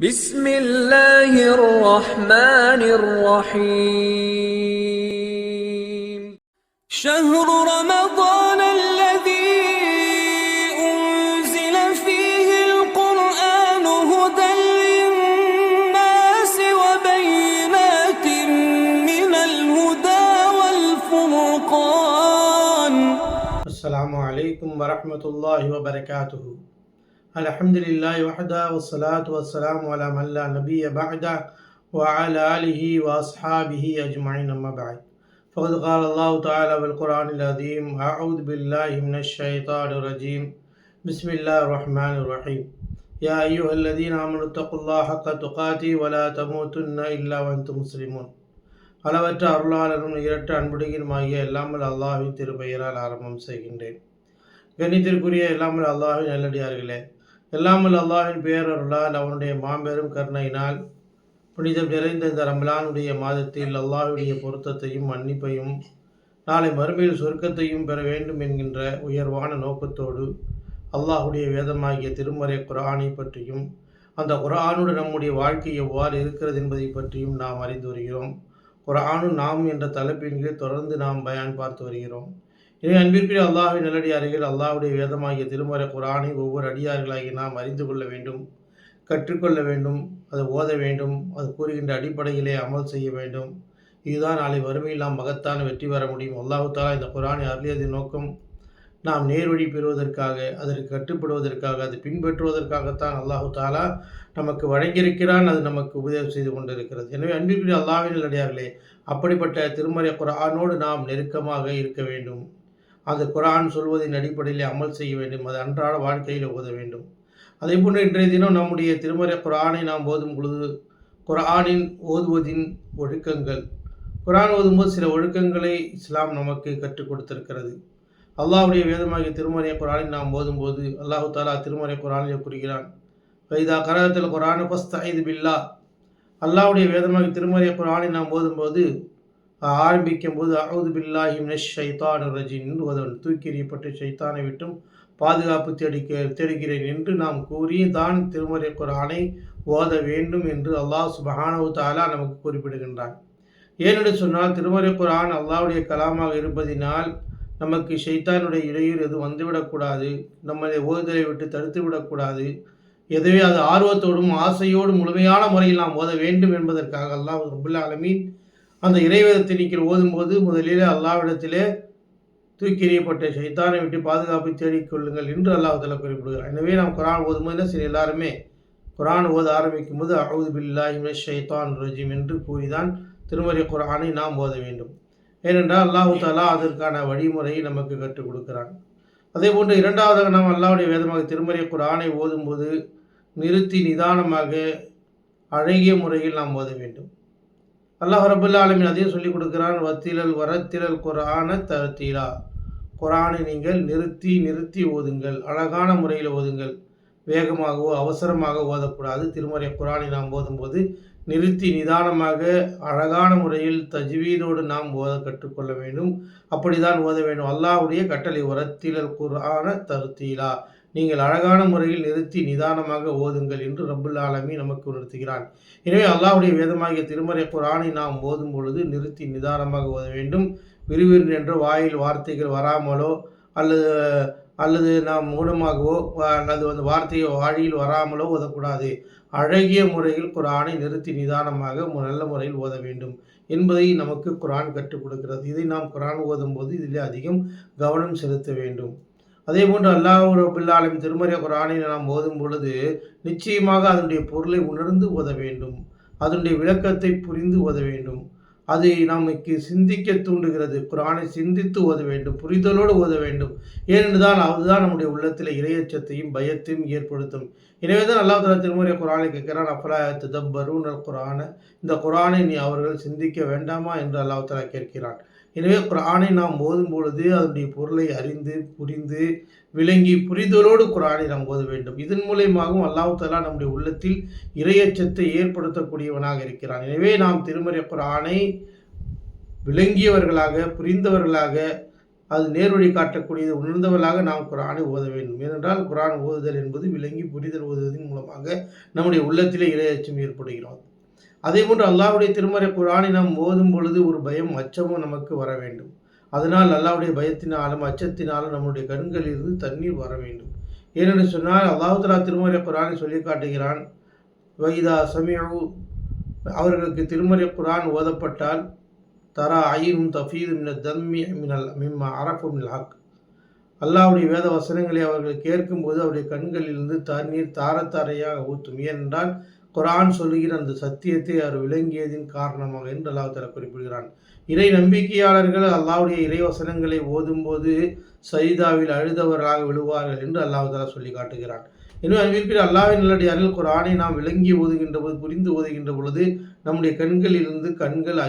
بسم الله الرحمن الرحيم شهر رمضان الذي أنزل فيه القرآن هدى للناس وبينات من الهدى والفرقان. السلام عليكم ورحمة الله وبركاته. அல்ஹம்துலில்லாஹி வஹ்தா வஸ்ஸலாத்து வஸ்ஸலாமு அலா மன் லா நபிய்ய பஅதா வஅலா ஆலிஹி வஅஸ்ஹாபிஹி அஜ்மஈன் அம்மா பஅத். ஃபகத் கால அல்லாஹு தஆலா ஃபில் குர்ஆனில் அதீம் அஊது பில்லாஹி மினஷ் ஷைத்தானிர் ரஜீம். பிஸ்மில்லாஹிர் ரஹ்மானிர் ரஹீம். யா அய்யுஹல்லதீன ஆமனு தக்குல்லாஹ ஹக்க துகாதி வலா தமூதுன்ன இல்லா வஅன்தும் முஸ்லிமூன். அளவற்ற அருளாளரும் இரட்ட அன்புடையனுமாகிய எல்லாமல் அல்லாஹ்வின் திருப்பெயரால் ஆரம்பம் செய்கின்றேன். கண்ணியத்திற்குரிய எல்லாமல் அல்லாஹ்வின் நல்லடியார்களே, எல்லாமல் அல்லாஹின் பேரருளால் அவனுடைய மாபெரும் கருணையினால் புனிதம் நிறைந்த இந்த ரமலானுடைய மாதத்தில் அல்லாஹுடைய பொருத்தத்தையும் மன்னிப்பையும் நாளை மறுமையில் சொர்க்கத்தையும் பெற வேண்டும் என்கின்ற உயர்வான நோக்கத்தோடு அல்லாஹுடைய வேதமாகிய திருமறை குர்ஆனை பற்றியும் அந்த குர்ஆனுடன் நம்முடைய வாழ்க்கை எவ்வாறு இருக்கிறது என்பதை பற்றியும் நாம் அறிந்து வருகிறோம். குர்ஆனும் நாம் என்ற தலைப்பின் கீழ் தொடர்ந்து நாம் பயான் பார்த்து வருகிறோம். எனவே அன்பிற்குரிய அல்லாஹ்வின் நல்லடியார்கள், அல்லாஹ்வுடைய வேதமாகிய திருமறை குர்ஆனை ஒவ்வொரு அடியார்களாகி நாம் அறிந்து கொள்ள வேண்டும், கற்றுக்கொள்ள வேண்டும், அதை ஓத வேண்டும், அது கூறுகின்ற அடிப்படையிலே அமல் செய்ய வேண்டும். இதுதான் நாளை வறுமையில் நாம் மகத்தான வெற்றி பெற முடியும். அல்லாஹ் தஆலா இந்த குர்ஆனை அருளியதின் நோக்கம் நாம் நேர்வழி பெறுவதற்காக, அதற்கு கட்டுப்படுவதற்காக, அதை பின்பற்றுவதற்காகத்தான் அல்லாஹ் தஆலா நமக்கு வழங்கியிருக்கிறான். அது நமக்கு உபதேசம் செய்து கொண்டிருக்கிறது. எனவே அன்பிற்குரிய அல்லாஹ்வின் நல்லடியார்களே, அப்படிப்பட்ட திருமறை குர்ஆனோடு நாம் நெருக்கமாக இருக்க வேண்டும். அந்த குர்ஆன் சொல்வதின் அடிப்படையில் அமல் செய்ய வேண்டும். அது அன்றாட வாழ்க்கையில் ஓத வேண்டும். அதே போன்று இன்றைய தினம் நம்முடைய திருமறை குர்ஆனை நாம் ஓதும் பொழுது குர்ஆனின் ஓதுவதின் ஒழுக்கங்கள், குர்ஆன் ஓதும்போது சில ஒழுக்கங்களை இஸ்லாம் நமக்கு கற்றுக் கொடுத்திருக்கிறது. அல்லாஹ்வுடைய வேதமாகிய திருமறை குர்ஆனை நாம் ஓதும்போது அல்லாஹ் தஆலா திருமறை குர்ஆனில் கூறுகிறான், ஃபைதா கரஅத்தல் குர்ஆன ஃபஸ்தஈது பில்லாஹ். அல்லாஹ்வுடைய வேதமாகிய திருமறை குர்ஆனை நாம் ஓதும்போது ஆரம்பிக்கும் போது அஊது பில்லாஹி மினஷ் ஷைத்தானிர் ரஜீம் என்று ஓதவும், தூக்கி எறியப்பட்ட ஷைத்தானை விட்டும் பாதுகாப்பு தேடுகிறேன் என்று நாம் கூறி தான் திருமறை குர்ஆனை ஓத வேண்டும் என்று அல்லாஹ் சுப்ஹானஹு தஆலா நமக்கு குறிப்பிடுகின்றான். ஏனென்று சொன்னால் திருமறை குர்ஆன் அல்லாஹ்வுடைய கலாமாக இருப்பதினால் நமக்கு ஷைத்தானுடைய இடையூறு எதுவும் வந்துவிடக்கூடாது, நம்மளை ஓதுதலை விட்டு தடுத்து விடக்கூடாது. எதுவே அது ஆர்வத்தோடும் ஆசையோடும் முழுமையான முறையில் நாம் ஓத வேண்டும் என்பதற்காக அல்லாஹ் ரப்புல் ஆலமீன் அந்த இறைவேதத்தை நீங்கள் ஓதும்போது முதலிலே அல்லாஹ்விடத்திலே தூக்கி எறியப்பட்ட ஷைத்தானை விட்டு பாதுகாப்பை தேடிக்கொள்ளுங்கள் என்று அல்லாஹ் தஆலா குறிப்பிடுகிறார். எனவே நாம் குர்ஆன் ஓதும்போது சரி, எல்லாருமே குர்ஆன் ஓத ஆரம்பிக்கும் போது அஊது பில்லாஹி மினஷ் ஷைத்தானிர் ரஜீம் என்று கூறிதான் திருமறை குர்ஆனை நாம் ஓத வேண்டும். ஏனென்றால் அல்லாஹ் தஆலா அதற்கான வழிமுறையை நமக்கு கற்றுக் கொடுக்கிறான். அதே போன்று இரண்டாவதாக நாம் அல்லாஹ்வுடைய வேதமாக திருமறை குர்ஆனை ஓதும்போது நிறுத்தி நிதானமாக அழகிய முறையில் நாம் ஓத வேண்டும். அல்லாஹ் ரப்பல் ஆலமீன் அதையும் சொல்லிக் கொடுக்கிறான், வரத்திலல் குர்ஆன தர்தீலா. குர்ஆனை நீங்கள் நிறுத்தி ஓதுங்கள், அழகான முறையில் ஓதுங்கள். வேகமாகவோ அவசரமாக ஓதக்கூடாது. திருமறை குர்ஆனை நாம் ஓதும்போது நிறுத்தி நிதானமாக அழகான முறையில் தஜ்வீதோடு நாம் ஓத கற்றுக்கொள்ள வேண்டும். அப்படிதான் ஓத வேண்டும். அல்லாஹ்வுடைய கட்டளை வரத்திலல் குர்ஆன தர்தீலா, நீங்கள் அழகான முறையில் நிறுத்தி நிதானமாக ஓதுங்கள் என்று ரப்புல் ஆலமீன் நமக்கு உணர்த்துகிறான். எனவே அல்லாஹ்வுடைய வேதமாகிய திருமறை குர்ஆனை நாம் ஓதும் பொழுது நிறுத்தி நிதானமாக ஓத வேண்டும். விறுவிறு என்ற வாயில் வார்த்தைகள் வராமலோ அல்லது நாம் மூலமாகவோ அல்லது அந்த வார்த்தையை வாழியில் வராமலோ ஓதக்கூடாது. அழகிய முறையில் குர்ஆனை நிறுத்தி நிதானமாக நல்ல முறையில் ஓத வேண்டும் என்பதை நமக்கு குர்ஆன் கற்றுக் கொடுக்கிறது. இதை நாம் குர்ஆன் ஓதும்போது இதில் அதிகம் கவனம் செலுத்த வேண்டும். அதே போன்று அல்லாஹ் ரப்பல் ஆலமீன் திருமறை குர்ஆனை நாம் ஓதும் பொழுது நிச்சயமாக அதனுடைய பொருளை உணர்ந்து ஓத வேண்டும். அதனுடைய விளக்கத்தை புரிந்து ஓத வேண்டும். அது நமக்கு சிந்திக்க தூண்டுகிறது. குர்ஆனை சிந்தித்து ஓத வேண்டும், புரிதலோடு ஓத வேண்டும். ஏனென்றால் அதுதான் நம்முடைய உள்ளத்தில் இறையச்சத்தையும் பயத்தையும் ஏற்படுத்தும். எனவே தான் அல்லாஹ் தஆலா திருமறை குர்ஆனை கேட்கிறான், அஃபலா ததப்பரூனல் குர்ஆன, இந்த குர்ஆனை நீ அவர்கள் சிந்திக்க வேண்டாமா என்று அல்லாஹ் தஆலா கேட்கிறான். எனவே குர்ஆனை நாம் ஓதும் பொழுது அதனுடைய பொருளை அறிந்து புரிந்து விளங்கி புரிதலோடு குர்ஆனை நாம் ஓத வேண்டும். இதன் மூலமாகவும் அல்லாஹ் தஆலா நம்முடைய உள்ளத்தில் இறையச்சத்தை ஏற்படுத்தக்கூடியவனாக இருக்கிறான். எனவே நாம் திருமறை குர்ஆனை விளங்கியவர்களாக, புரிந்தவர்களாக, அது நேர்வழி காட்டக்கூடியது உணர்ந்தவர்களாக நாம் குரானை ஓத வேண்டும். ஏனென்றால் குரான் ஓதுதல் என்பது விளங்கி புரிதல் ஓதுவதன் மூலமாக நம்முடைய உள்ளத்திலே இறையச்சம் ஏற்படுகிறது. அதேபோன்று அல்லாஹ்வுடைய திருமறை குரானை நாம் ஓதும் பொழுது ஒரு பயம் அச்சமும் நமக்கு வர வேண்டும். அதனால் அல்லாஹ்வுடைய பயத்தினாலும் அச்சத்தினாலும் நம்முடைய கண்களிலிருந்து தண்ணீர் வர வேண்டும். ஏனென்று சொன்னால் அல்லாஹ் தஆலா திருமறை குரானை சொல்லி காட்டுகிறான், வைதா சமிஉ, அவர்களுக்கு திருமறை குரான் ஓதப்பட்டால் தரா ஐனும் தஃபீது மினத் தம்மி மிம்மா அரஃபு மினல் ஹக், அல்லாஹ்வுடைய வேத வசனங்களை அவர்கள் கேட்கும்போது அவருடைய கண்களிலிருந்து தண்ணீர் தாரத்தாரையாக ஊற்றும். ஏனென்றால் குரான் சொல்லுகிற அந்த சத்தியத்தை அவர் விளங்கியதின் காரணமாக என்று அல்லாஹ் தஆலா குறிப்பிடுகிறான். இறை நம்பிக்கையாளர்கள் அல்லாஹ்வுடைய இறை வசனங்களை ஓதும்போது சஜிதாவில் அழுதவர்களாக விழுவார்கள் என்று அல்லாஹ் தஆலா சொல்லி காட்டுகிறான். எனவே அன்பிற்குரிய அல்லாஹ்வின் நல்லடியார்கள் குரானை நாம் விளங்கி ஓதுகின்ற போது, புரிந்து ஓதுகின்ற பொழுது நம்முடைய கண்களிலிருந்து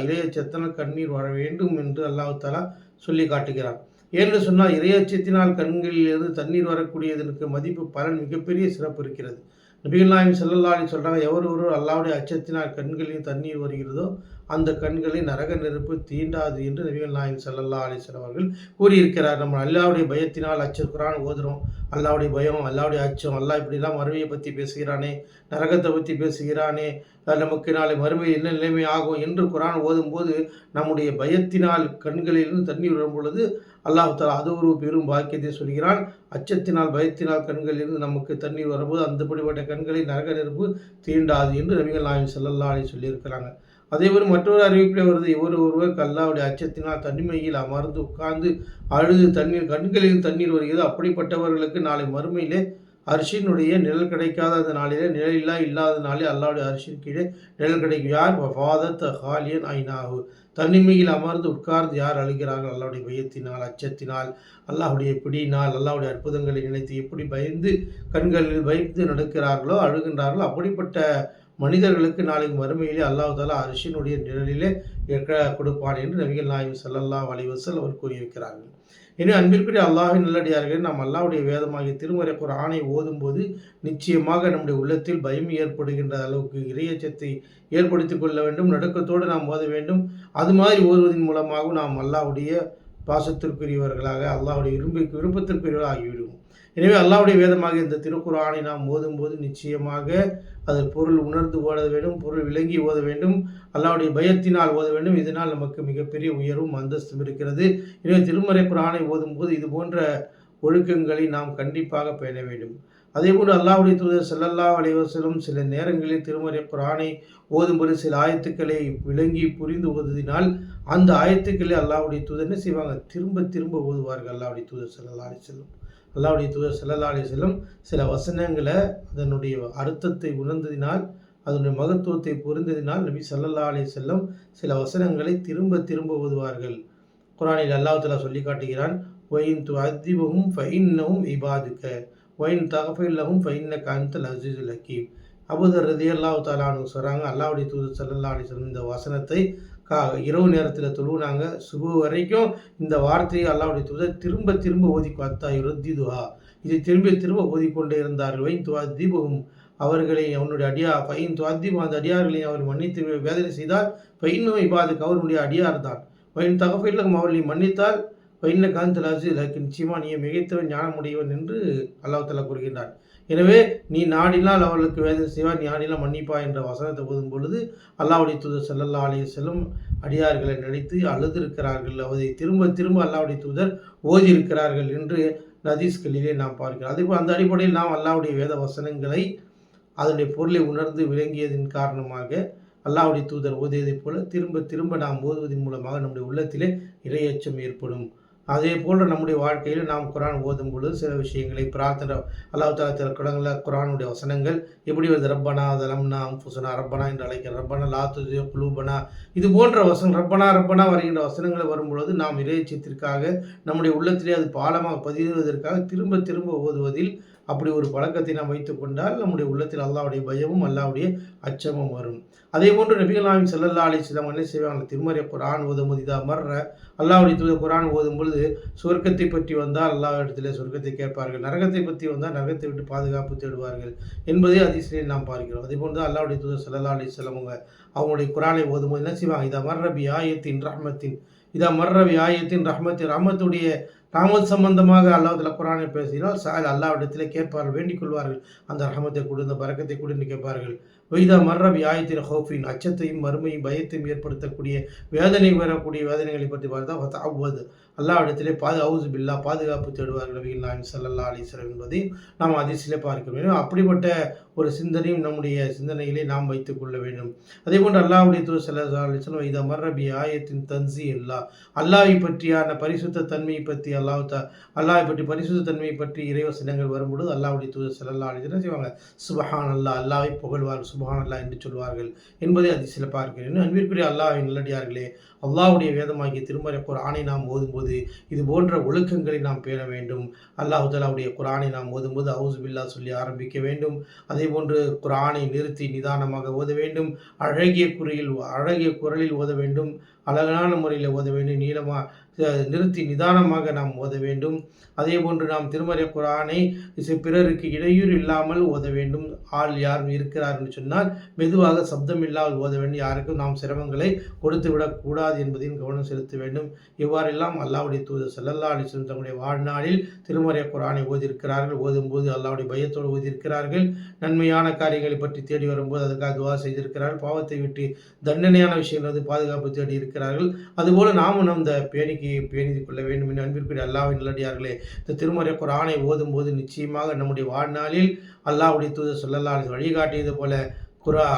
இறையச்சத்தினால் கண்ணீர் வர வேண்டும் என்று அல்லாஹ் தஆலா சொல்லி காட்டுகிறான். என்று சொன்னால் இறையச்சத்தினால் கண்களிலிருந்து தண்ணீர் வரக்கூடியதற்கு மதிப்பு பலன் மிகப்பெரிய சிறப்பு இருக்கிறது. நபிகள் நாயகம் ஸல்லல்லாஹு அலைஹி சொல்றாங்க, எவர் ஒருவர் அல்லாஹ்வுடைய அச்சத்தினால் கண்களில் தண்ணீர் வருகிறதோ அந்த கண்களை நரக நெருப்பு தீண்டாது என்று நபிகள் நாயகம் ஸல்லல்லாஹு அலைஹி வஸல்லம் அவர்கள் கூறியிருக்கிறார். நம்ம அல்லாஹ்வுடைய பயத்தினால் குரான் ஓதுறோம், அல்லாஹ்வுடைய பயம், அல்லாஹ்வுடைய அச்சம், அல்லாஹ் இப்படிலாம் மறுமையை பற்றி பேசுகிறானே, நரகத்தை பற்றி பேசுகிறானே, நமக்கு நாளை மறுமையில் என்ன நிலைமை ஆகும் என்று குரான் ஓதும்போது நம்முடைய பயத்தினால் கண்களிலிருந்து தண்ணீர் வரும் பொழுது அல்லாஹ் தஆலா அது ஒரு பெரும் பாக்கியத்தை சொல்கிறான். அச்சத்தினால் பயத்தினால் கண்களிலிருந்து நமக்கு தண்ணீர் வரும்போது அந்தபடிப்பட்ட கண்களை நரக நெருப்பு தீண்டாது என்று நபிகள் நாயகம் ஸல்லல்லாஹு அலைஹி சொல்லியிருக்கிறாங்க. அதேபோல் மற்றொரு அறிவிப்பில் வருது, ஒருவர் அல்லாஹ்வுடைய அச்சத்தினால் தனிமையில் அமர்ந்து உட்கார்ந்து அழுது கண்களில் தண்ணீர் வருகிறது, அப்படிப்பட்டவர்களுக்கு நாளை மறுமையிலே அரிசியினுடைய நிழல் கிடைக்காத அந்த நாளிலே, நிழலில்லா இல்லாத நாளில் அல்லாஹ்வுடைய அரிசியின் கீழே நிழல் கிடைக்கும். யார் வஃபாதத் ஹாலியன் ஐனாஹு, தனிமையில் அமர்ந்து உட்கார்ந்து யார் அழுகிறார்கள் அல்லாஹ்வுடைய பயத்தினால், அச்சத்தினால், அல்லாஹ்வுடைய பிடியினால், அல்லாஹ்வுடைய அற்புதங்களை நினைத்து எப்படி கண்களில் பயந்து நடக்கிறார்களோ, அழுகின்றார்களோ, அப்படிப்பட்ட மனிதர்களுக்கு நாளைக்கு மறுமையிலே அல்லாஹ் தஆலா அரிசியினுடைய நிழலிலே கொடுப்பான் என்று நபிகள் நாயகம் ஸல்லல்லாஹு அலைஹி வஸல்லம் அவர் கூறியிருக்கிறார்கள். எனவே அன்பிற்குரிய அல்லாஹ்வின் நல்லடியார்களே, நாம் அல்லாஹ்வுடைய வேதமாகிய திருமறை குர்ஆனை ஓதும்போது நிச்சயமாக நம்முடைய உள்ளத்தில் பயம் ஏற்படுகின்ற அளவுக்கு இறையச்சத்தை ஏற்படுத்திக் கொள்ள வேண்டும். நடுக்கத்தோடு நாம் ஓத வேண்டும். அது மாதிரி ஓதுவதன் மூலமாகவும் நாம் அல்லாஹ்வுடைய பாசத்திற்குரியவர்களாக, அல்லாஹ்வுடைய விருப்பத்திற்குரியவர்களாக ஆகிவிடுவோம். எனவே அல்லாஹ்வுடைய வேதமாகிய இந்த திருக்குர்ஆனை நாம் ஓதும்போது நிச்சயமாக அதன் பொருள் உணர்ந்து ஓத வேண்டும், பொருள் விளங்கி ஓத வேண்டும், அல்லாஹ்வுடைய பயத்தினால் ஓத வேண்டும். இதனால் நமக்கு மிகப்பெரிய உயர்வும் அந்தஸ்தும் இருக்கிறது. எனவே திருமறை குர்ஆனை ஓதும்போது இது போன்ற ஒழுக்கங்களை நாம் கண்டிப்பாக பேண வேண்டும். அதேபோல் அல்லாஹ்வுடைய தூதர் ஸல்லல்லாஹு அலைஹி வஸல்லம் சில நேரங்களில் திருமறை குர்ஆனை ஓதும்போது சில ஆயத்துக்களை விளங்கி புரிந்து ஓதுதினால் அந்த ஆயத்துக்களை அல்லாஹ்வுடைய தூதர் என்ன செய்வாங்க, திரும்ப திரும்ப ஓதுவார்கள். அல்லாஹ்வுடைய தூதர் ஸல்லல்லாஹு அலைஹி வஸல்லம் சில வசனங்களை அதனுடைய அர்த்தத்தை உணர்ந்ததினால், அதனுடைய மகத்துவத்தை புரிந்ததினால் நபி ஸல்லல்லாஹு அலைஹி வஸல்லம் சில வசனங்களை திரும்ப திரும்ப ஓதுவார்கள். குர்ஆனில் அல்லாஹ் தஆலா சொல்லி காட்டுகிறான், வஇன் துஅதிபுஹும் ஃபஇன்னஹும் இபாதுக வஇன் தக்ஃபிர் லஹும் ஃபஇன்னக அன்தல் அஸீஸுல் ஹக்கீம். அபூதர் ரலியல்லாஹு தஆலா அன்ஹு சொல்றாங்க, அல்லாஹ்வுடைய தூதர் ஸல்லல்லாஹு அலைஹி வஸல்லம் இந்த வசனத்தை இரவு நேரத்தில் தொழுவுனாங்க. சுபு வரைக்கும் இந்த வார்த்தையை அல்லாஹ்வுடைய தூதர் திரும்ப திரும்ப ஓதி பார்த்தா யுரத்திதுஹா, இதை திரும்ப திரும்ப ஓதிக்கொண்டே இருந்தார்கள். வைன் துஅதிபுஹும், அவர்களை அவனுடைய ஃபைன் துஅதிபு, அந்த அடியார்களை அவர் மன்னித்து வேதனை செய்தால் ஃபைன்னஹும் இபாதுக, அவருடைய அடியார் தான். வைன் தக்ஃபிர் லஹும், அவர்களை மன்னித்தால் ஃபஇன்னக அன்தல் அஸீஸுல் ஹக்கீம், நிச்சயமா நீ மிகைத்தவன் ஞானமுடையவன் என்று அல்லாஹ் தஆலா கூறுகின்றான். எனவே நீ நாடினால் அவர்களுக்கு வேதனை செய்வார், நீ நாடினால் மன்னிப்பா என்ற வசனத்தை ஓதும் பொழுது அல்லாஹ்வுடைய தூதர் ஸல்லல்லாஹு அலைஹி வஸல்லம் அடியார்களை நினைத்து அழுதிருக்கிறார்கள். அதை திரும்ப திரும்ப அல்லாஹ்வுடைய தூதர் ஓதியிருக்கிறார்கள் என்று ஹதீஸ்களிலே நாம் பார்க்கிறோம். அதேபோல் அந்த அடிப்படையில் நாம் அல்லாஹ்வுடைய வேத வசனங்களை அதனுடைய பொருளை உணர்ந்து விளங்கியதன் காரணமாக அல்லாஹ்வுடைய தூதர் ஓதியதைப் போல திரும்ப திரும்ப நாம் ஓதுவதன் மூலமாக நம்முடைய உள்ளத்திலே இறையச்சம் ஏற்படும். அதே போல் நம்முடைய வாழ்க்கையில் நாம் குர்ஆன் ஓதும் பொழுது சில விஷயங்களை பிரார்த்தனை, அல்லாஹ் தஆலா சில இடங்களில் குர்ஆனுடைய வசனங்கள் எப்படி வருது, ரப்பனா ஸலம்னா அன்ஃபுஸனா, ரப்பனா என்று அழைக்கிற, ரப்பனா லா துஸிக் குலூபனா, இது போன்ற வசனம் ரப்பனா ரப்பனா வருகின்ற வசனங்கள் வரும்பொழுது நாம் இறையச்சத்திற்காக நம்முடைய உள்ளத்திலே அது பாலமாக பதிவதற்காக திரும்ப திரும்ப ஓதுவதில் அப்படி ஒரு பழக்கத்தை நாம் வைத்துக் கொண்டால் நம்முடைய உள்ளத்தில் அல்லாஹ்வுடைய பயமும் அல்லாஹ்வுடைய அச்சமும் வரும். அதே போன்று நபிகள் நாயகம் ஸல்லல்லாஹு அலைஹி வஸல்லம் என்ன செய்வாங்க, திருமறை குர்ஆன் ஓதும்போது இதா மர்ர, அல்லாஹ்வுடைய தூதர் குர்ஆன் ஓதும் பொழுது சொர்க்கத்தை பற்றி வந்தால் அல்லாஹ் இடத்திலே சொர்க்கத்தை கேட்பார்கள், நரகத்தை பற்றி வந்தால் நரகத்தை விட்டு பாதுகாப்பு தேடுவார்கள் என்பதை ஹதீஸிலே நாம் பார்க்கிறோம். அதே போன்று தான் அல்லாஹ்வுடைய தூதர் ஸல்லல்லாஹு அலைஹி வஸல்லம் அவங்களுடைய குர்ஆனை ஓதும்போது என்ன செய்வாங்க, இதா மர்ர பி ஆயத்தின் ரஹ்மத்தின் இதா மர்ரவி ஆயத்தின் ரஹமத்துடைய ரஹமத் சம்பந்தமாக அல்லாஹ் குரானை பேசினால் அல்லாஹ்விடத்திலே கேட்பார்கள், வேண்டிக் கொள்வார்கள், அந்த ரஹமத்தை கொடு, இந்த பரக்கத்தை கொடுன்னு கேட்பார்கள். வைதா மர்ரபி ஆயத்தின் ஹோஃபின், அச்சத்தையும் மறுமையும் பயத்தையும் ஏற்படுத்தக்கூடிய வேதனை வரக்கூடிய வேதனைகளை பற்றி பார்த்தா அவ்வது அல்லாஹ்விடத்திலே அவுசு பில்லா பாதுகாப்பு தேடுவார்கள் நபிகள் நாயகம் ஸல்லல்லாஹு அலைஹி வஸல்லம் என்பதை நாம் அதிசயிலே பார்க்க வேண்டும். அப்படிப்பட்ட ஒரு சிந்தனையும் நம்முடைய சிந்தனையிலே நாம் வைத்துக் கொள்ள வேண்டும். அதே போன்று அல்லாஹ்வுடைய தூதர் ஸல்லல்லாஹு அலைஹி வஸல்லம் வைதா மர்ரபி ஆயத்தின் தன்சி அல்லாஹ்வை பற்றியான பரிசுத்த தன்மையை பற்றி அல்லாஹ்வை பற்றி பரிசுத்த தன்மையை பற்றி இறைவசனங்கள் வரும்பொழுது அல்லாஹ்வுடைய தூதர் ஸல்லல்லாஹு அலைஹி வஸல்லம் செய்வாங்க, சுப்ஹான் அல்லாஹ், அல்லாஹ்வை புகழ்வார்கள், சுப்ஹான் அல்லாஹ் என்று சொல்வார்கள் என்பதை அதிசயிலே பார்க்கிறேன். அன்பிற்குரிய அல்லாஹ்வின் நல்லடியார்களே, அல்லாஹ்வுடைய வேதமாகிய திருமறை குர்ஆனை நாம் ஓதும்போது இது போன்ற ஒழுக்கங்களை நாம் பேண வேண்டும். அல்லாஹ் தஆலாவுடைய குர்ஆனை நாம் ஓதும்போது அவுசு பில்லா சொல்லி ஆரம்பிக்க வேண்டும். அதே போன்று குர்ஆனை நிறுத்தி நிதானமாக ஓத வேண்டும். அழகிய குரலில் ஓத வேண்டும். அழகான முறையில் ஓத வேண்டும். நிறுத்தி நிதானமாக நாம் ஓத வேண்டும். அதே போன்று நாம் திருமறை குர்ஆனை பிறருக்கு இடையூறு இல்லாமல் ஓத வேண்டும். ஆள் யாரும் இருக்கிறார் என்று சொன்னால் மெதுவாக சப்தம் இல்லாமல் ஓத வேண்டும். யாருக்கும் நாம் சிரமங்களை கொடுத்து விடக்கூடாது என்பதையும் கவனம் செலுத்த வேண்டும். இவ்வாறெல்லாம் அல்லாஹ்வுடைய தூதர் ஸல்லல்லாஹு அலைஹி வஸல்லம் தங்களுடைய வாழ்நாளில் திருமறை குர்ஆனை ஓதியிருக்கிறார்கள். ஓதும்போது அல்லாஹ்வுடைய பயத்தோடு ஓதியிருக்கிறார்கள். நன்மையான காரியங்களை பற்றி தேடி வரும்போது அதற்காக துஆ செய்திருக்கிறார்கள். பாவத்தை விட்டு தண்டனையான விஷயங்கள் பாதுகாப்பு தேடி இருக்கிறார்கள். அதுபோல நாமும் அந்த பேணிக் கொள்ள வேண்டும் என்று அன்பிற்குரிய அல்லாஹ்வின் நல்லடியார்களே, இந்த திருமறை குர்ஆனை ஓதும்போது நிச்சயமாக நம்முடைய வாழ்நாளில் அல்லாஹ்வுடைய தூதர் ஸல்லல்லாஹு அலைஹி வஸல்லம் வழிகாட்டியது போல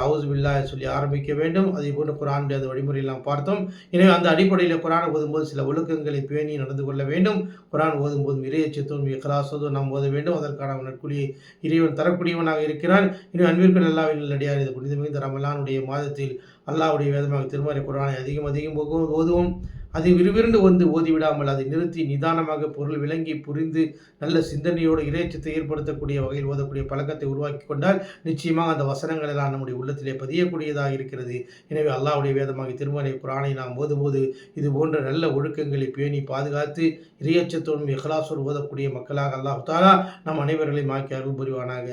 அவுசு பில்லாஹ் சொல்லி ஆரம்பிக்க வேண்டும். அதே போன்று குர்ஆனுடைய அந்த வழிமுறையில் நாம் பார்த்தோம். எனவே அந்த அடிப்படையில் குர்ஆனை ஓதும்போது சில ஒழுக்கங்களை பேணி நடந்து கொள்ள வேண்டும். குர்ஆன் ஓதும்போது இறையச்சத்தோடும் இக்லாஸோடும் நாம் ஓத வேண்டும். அதற்கான நற்கூலியை இறைவன் தரக்கூடியவனாக இருக்கிறான். எனவே அன்பிற்குரிய அல்லாஹ்வின் நல்லடியார், இது புனிதமிகுந்த ரமலானுடைய மாதத்தில் அல்லாஹ்வுடைய வேதமாக திருமறை குர்ஆனை அதிகம் ஓதுவோம். அதை விறுவிறுண்டு ஓதிவிடாமல் அதை நிறுத்தி நிதானமாக பொருள் விளங்கி புரிந்து நல்ல சிந்தனையோடு இறைச்சத்தை ஏற்படுத்தக்கூடிய வகையில் ஓதக்கூடிய பழக்கத்தை உருவாக்கி கொண்டால் நிச்சயமாக அந்த வசனங்கள் எல்லாம் நம்முடைய உள்ளத்திலே பதியக்கூடியதாக இருக்கிறது. எனவே அல்லாஹ்வுடைய வேதமாக திருமறை குர்ஆனை நாம் ஓதும்போது இது போன்ற நல்ல ஒழுக்கங்களை பேணி பாதுகாத்து இறையச்சத்தோடும் இக்லாஸோடு ஓதக்கூடிய மக்களாக அல்லாஹ் தஆலா நம் அனைவர்களையும் ஆக்கி அருள் புரிவானாக.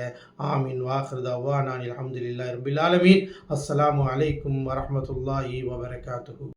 ஆமீன். வாஹிரு தஅவானா அல்ஹம்துலில்லாஹி ரப்பில் ஆலமீன். அஸ்ஸலாமு அலைக்கும் வரஹ்மத்துல்லாஹி வபரகாத்துஹு.